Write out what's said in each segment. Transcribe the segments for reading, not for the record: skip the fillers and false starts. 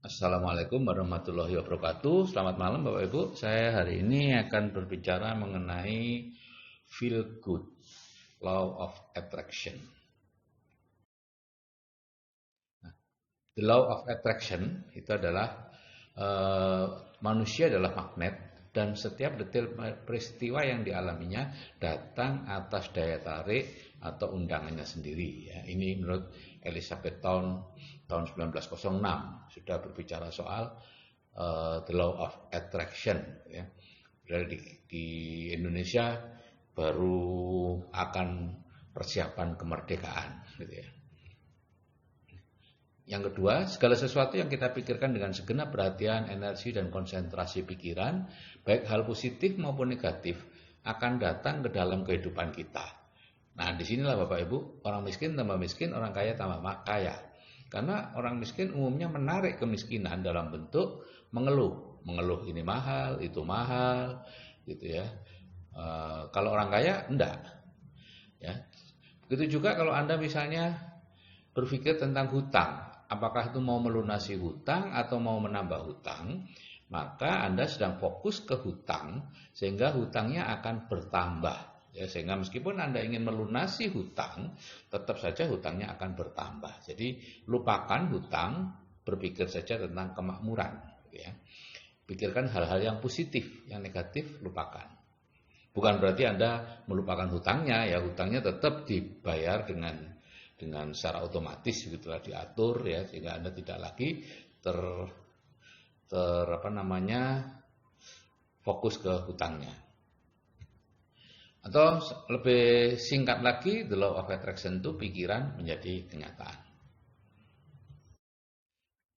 Assalamualaikum warahmatullahi wabarakatuh. Selamat malam Bapak Ibu. Saya hari ini akan berbicara mengenai feel good, law of attraction. The law of attraction itu adalah manusia adalah magnet dan setiap detail peristiwa yang dialaminya datang atas daya tarik atau undangannya sendiri. Ya, ini menurut Elizabeth tahun 1906 sudah berbicara soal the law of attraction. Ya. Di Indonesia baru akan persiapan kemerdekaan, gitu ya. Yang kedua, segala sesuatu yang kita pikirkan dengan segenap perhatian, energi, dan konsentrasi pikiran, baik hal positif maupun negatif, akan datang ke dalam kehidupan kita. Nah, disinilah Bapak Ibu, orang miskin tambah miskin, orang kaya tambah kaya. Karena orang miskin umumnya menarik kemiskinan dalam bentuk mengeluh. Mengeluh ini mahal, itu mahal, gitu ya. Kalau orang kaya, enggak. Ya. Begitu juga kalau Anda misalnya berpikir tentang hutang. Apakah itu mau melunasi hutang atau mau menambah hutang, maka Anda sedang fokus ke hutang sehingga hutangnya akan bertambah. Ya, sehingga meskipun Anda ingin melunasi hutang, tetap saja hutangnya akan bertambah. Jadi lupakan hutang, berpikir saja tentang kemakmuran. Ya. Pikirkan hal-hal yang positif, yang negatif lupakan. Bukan berarti Anda melupakan hutangnya, ya hutangnya tetap dibayar dengan secara otomatis gitulah diatur ya sehingga Anda tidak lagi fokus ke hutangnya. Atau lebih singkat lagi, the law of attraction itu pikiran menjadi kenyataan.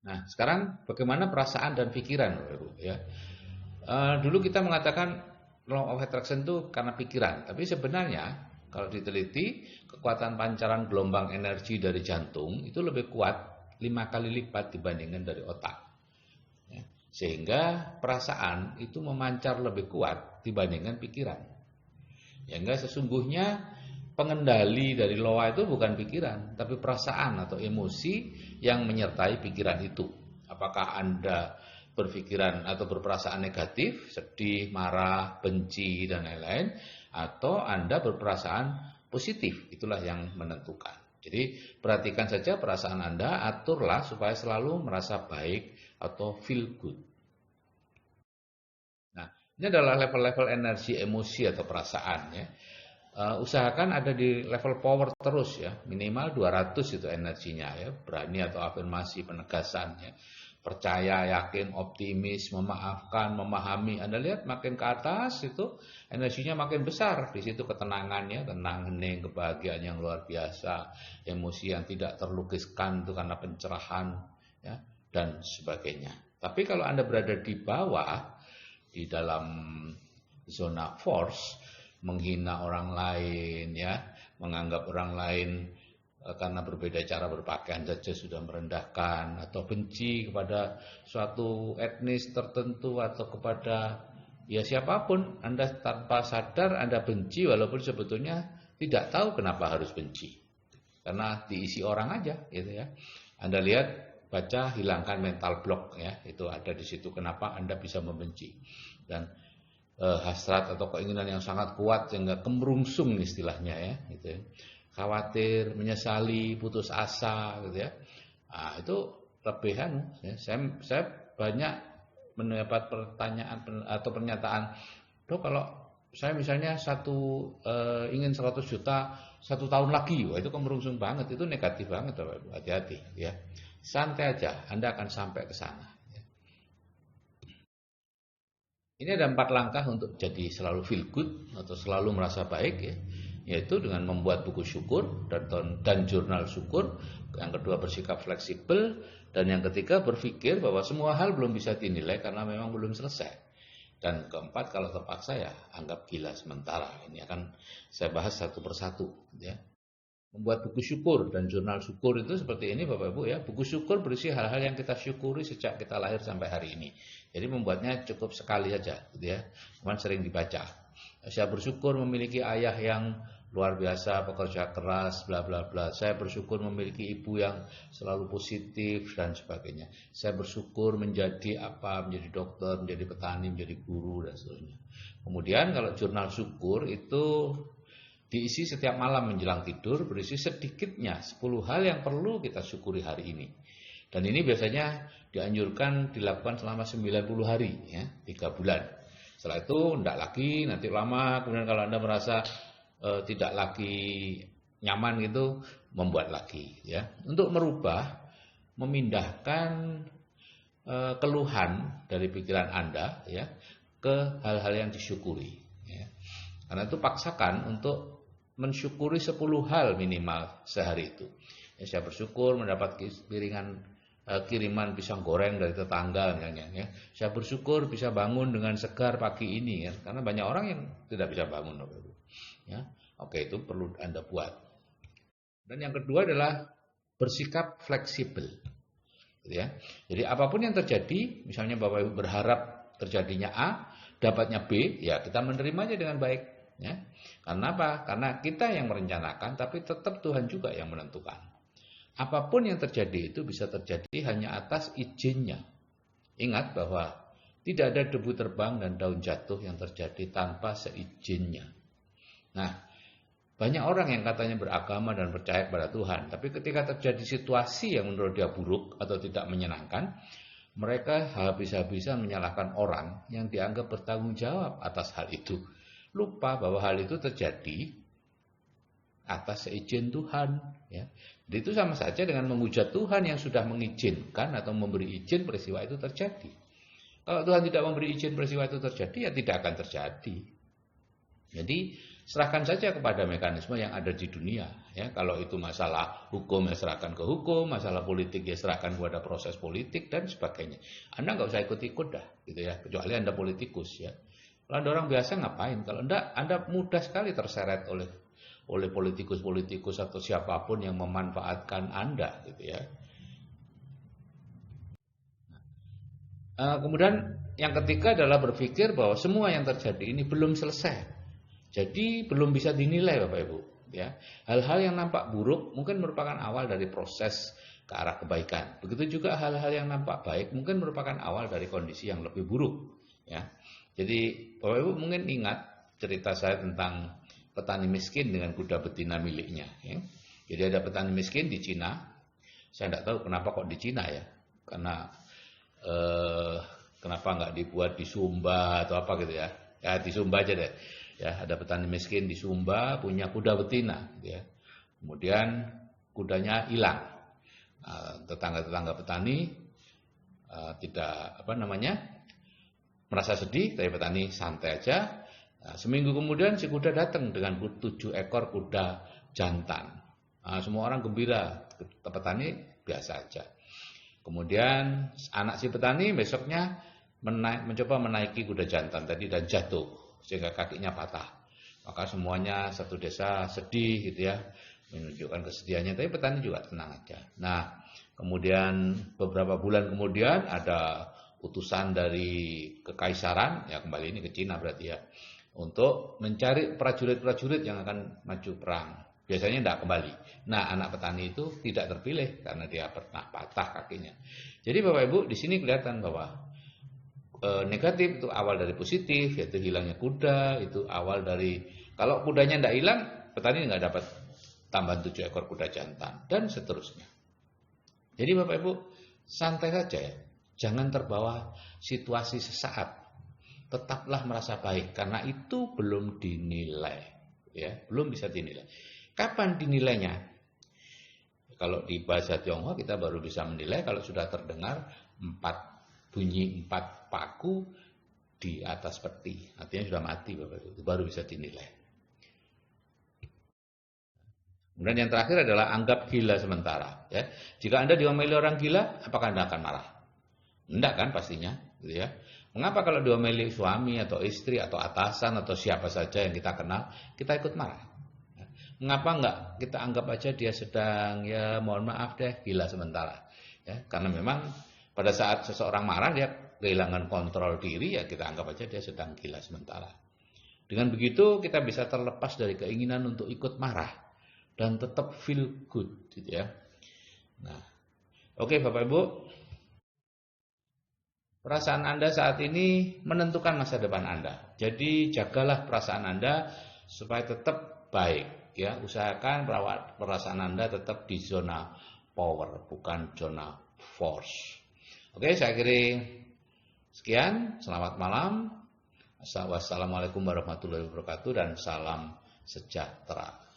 Nah, sekarang bagaimana perasaan dan pikiran, ya. Dulu kita mengatakan law of attraction itu karena pikiran, tapi sebenarnya kalau diteliti, kekuatan pancaran gelombang energi dari jantung itu lebih kuat 5 kali lipat dibandingkan dari otak. Ya, sehingga perasaan itu memancar lebih kuat dibandingkan pikiran. Sehingga sesungguhnya pengendali dari loa itu bukan pikiran, tapi perasaan atau emosi yang menyertai pikiran itu. Apakah Anda berpikiran atau berperasaan negatif, sedih, marah, benci, dan lain-lain, atau Anda berperasaan positif, itulah yang menentukan. Jadi perhatikan saja perasaan Anda, aturlah supaya selalu merasa baik atau feel good. Nah, ini adalah level-level energi emosi atau perasaan ya. Usahakan ada di level power terus ya, minimal 200 itu energinya ya, berani atau afirmasi penegasan ya. Percaya, yakin, optimis, memaafkan, memahami. Anda lihat makin ke atas itu energinya makin besar. Di situ ketenangannya, tenang, hening, kebahagiaan yang luar biasa, emosi yang tidak terlukiskan itu karena pencerahan ya, dan sebagainya. Tapi kalau Anda berada di bawah di dalam zona force, menghina orang lain ya, menganggap orang lain karena berbeda cara berpakaian saja sudah merendahkan, atau benci kepada suatu etnis tertentu atau kepada ya siapapun, Anda tanpa sadar Anda benci walaupun sebetulnya tidak tahu kenapa harus benci. Karena diisi orang aja gitu ya. Anda lihat, baca, hilangkan mental block ya, itu ada di situ kenapa Anda bisa membenci. Dan hasrat atau keinginan yang sangat kuat sehingga kemerungsung istilahnya ya gitu ya. Khawatir, menyesali, putus asa gitu ya. Nah, itu lebihan ya. Saya banyak mendapat pertanyaan atau pernyataan, "Dok, kalau saya misalnya ingin 100 juta 1 tahun lagi," wah itu kemerungsung banget, itu negatif banget Bapak Ibu. Hati-hati ya. Santai aja, Anda akan sampai ke sana. Ini ada 4 langkah untuk jadi selalu feel good atau selalu merasa baik ya, yaitu dengan membuat buku syukur dan jurnal syukur. Yang kedua bersikap fleksibel, dan yang ketiga berpikir bahwa semua hal belum bisa dinilai karena memang belum selesai. Dan keempat kalau terpaksa ya anggap gila sementara. Ini akan saya bahas satu persatu ya. Membuat buku syukur dan jurnal syukur itu seperti ini Bapak Ibu ya. Buku syukur berisi hal-hal yang kita syukuri sejak kita lahir sampai hari ini. Jadi membuatnya cukup sekali saja gitu ya. Cuman sering dibaca. Saya bersyukur memiliki ayah yang luar biasa, pekerja keras, bla bla bla. Saya bersyukur memiliki ibu yang selalu positif dan sebagainya. Saya bersyukur menjadi apa, menjadi dokter, menjadi petani, menjadi guru dan seterusnya. Kemudian kalau jurnal syukur itu diisi setiap malam menjelang tidur, berisi sedikitnya 10 hal yang perlu kita syukuri hari ini. Dan ini biasanya dianjurkan dilakukan selama 90 hari, ya, 3 bulan. Setelah itu tidak lagi, nanti lama, kemudian kalau Anda merasa tidak lagi nyaman gitu, membuat lagi, ya. Untuk merubah, memindahkan keluhan dari pikiran Anda, ya, ke hal-hal yang disyukuri, ya. Karena itu paksakan untuk mensyukuri 10 hal minimal sehari itu. Ya, saya bersyukur mendapat kiriman pisang goreng dari tetangga, ya. Saya bersyukur bisa bangun dengan segar pagi ini, ya. Karena banyak orang yang tidak bisa bangun, ya. Oke, itu perlu Anda buat. Dan yang kedua adalah bersikap fleksibel, ya. Jadi apapun yang terjadi, misalnya Bapak Ibu berharap terjadinya A, dapatnya B, ya kita menerimanya dengan baik, ya. Karena apa? Karena kita yang merencanakan, tapi tetap Tuhan juga yang menentukan. Apapun yang terjadi itu bisa terjadi hanya atas izinnya. Ingat bahwa tidak ada debu terbang dan daun jatuh yang terjadi tanpa seizinnya. Nah, banyak orang yang katanya beragama dan percaya kepada Tuhan, tapi ketika terjadi situasi yang menurut dia buruk atau tidak menyenangkan, mereka habis-habisan menyalahkan orang yang dianggap bertanggung jawab atas hal itu. Lupa bahwa hal itu terjadi atas seizin Tuhan, ya. Jadi itu sama saja dengan menghujat Tuhan yang sudah mengizinkan atau memberi izin peristiwa itu terjadi. Kalau Tuhan tidak memberi izin peristiwa itu terjadi, ya tidak akan terjadi. Jadi serahkan saja kepada mekanisme yang ada di dunia, ya. Kalau itu masalah hukum, ya serahkan ke hukum, masalah politik, ya serahkan kepada proses politik dan sebagainya. Anda nggak usah ikut-ikut dah, gitu ya. Kecuali Anda politikus, ya. Kalau Anda orang biasa ngapain? Kalau Anda mudah sekali terseret oleh politikus-politikus atau siapapun yang memanfaatkan Anda, gitu ya. Kemudian yang ketiga adalah berpikir bahwa semua yang terjadi ini belum selesai. Jadi belum bisa dinilai Bapak Ibu, ya. Hal-hal yang nampak buruk mungkin merupakan awal dari proses ke arah kebaikan. Begitu juga hal-hal yang nampak baik mungkin merupakan awal dari kondisi yang lebih buruk, ya. Jadi Bapak Ibu mungkin ingat cerita saya tentang petani miskin dengan kuda betina miliknya, ya. Jadi ada petani miskin di Cina. Saya tidak tahu kenapa kok di Cina, ya. Karena kenapa nggak dibuat di Sumba atau apa gitu, ya. Ya di Sumba aja deh. Ya, ada petani miskin di Sumba punya kuda betina, ya. Kemudian kudanya hilang. Tetangga-tetangga petani tidak merasa sedih, tapi petani santai aja. Seminggu kemudian si kuda datang dengan 7 ekor kuda jantan. Semua orang gembira, petani biasa aja. Kemudian anak si petani besoknya mencoba menaiki kuda jantan tadi dan jatuh sehingga kakinya patah. Maka semuanya satu desa sedih gitu ya, menunjukkan kesedihannya, tapi petani juga tenang aja. Nah, kemudian beberapa bulan kemudian ada utusan dari kekaisaran, ya kembali ini ke Cina berarti ya, untuk mencari prajurit-prajurit yang akan maju perang. Biasanya tidak kembali. Nah, anak petani itu tidak terpilih karena dia pernah patah kakinya. Jadi Bapak Ibu di sini kelihatan bahwa negatif itu awal dari positif, yaitu hilangnya kuda, itu awal dari, kalau kudanya tidak hilang, petani nggak dapat tambahan 7 ekor kuda jantan, dan seterusnya. Jadi Bapak Ibu, santai saja ya, jangan terbawa situasi sesaat, tetaplah merasa baik, karena itu belum dinilai, ya, belum bisa dinilai. Kapan dinilainya? Kalau di bahasa Tionghoa kita baru bisa menilai kalau sudah terdengar bunyi 4 paku di atas peti, artinya sudah mati Bapak Ibu, itu baru bisa dinilai. Kemudian yang terakhir adalah anggap gila sementara, ya. Jika Anda diomeli orang gila, apakah Anda akan marah? Enggak kan pastinya, gitu ya. Mengapa kalau diomeli suami atau istri atau atasan atau siapa saja yang kita kenal, kita ikut marah? Mengapa enggak kita anggap aja dia sedang, ya mohon maaf deh, gila sementara, ya. Karena memang pada saat seseorang marah dia kehilangan kontrol diri, ya kita anggap aja dia sedang gila sementara. Dengan begitu kita bisa terlepas dari keinginan untuk ikut marah dan tetap feel good, gitu ya. Nah, oke Bapak Ibu, perasaan Anda saat ini menentukan masa depan Anda. Jadi jagalah perasaan Anda supaya tetap baik, ya. Usahakan perasaan Anda tetap di zona power, bukan zona force. Oke, saya kira sekian. Selamat malam. Wassalamualaikum warahmatullahi wabarakatuh dan salam sejahtera.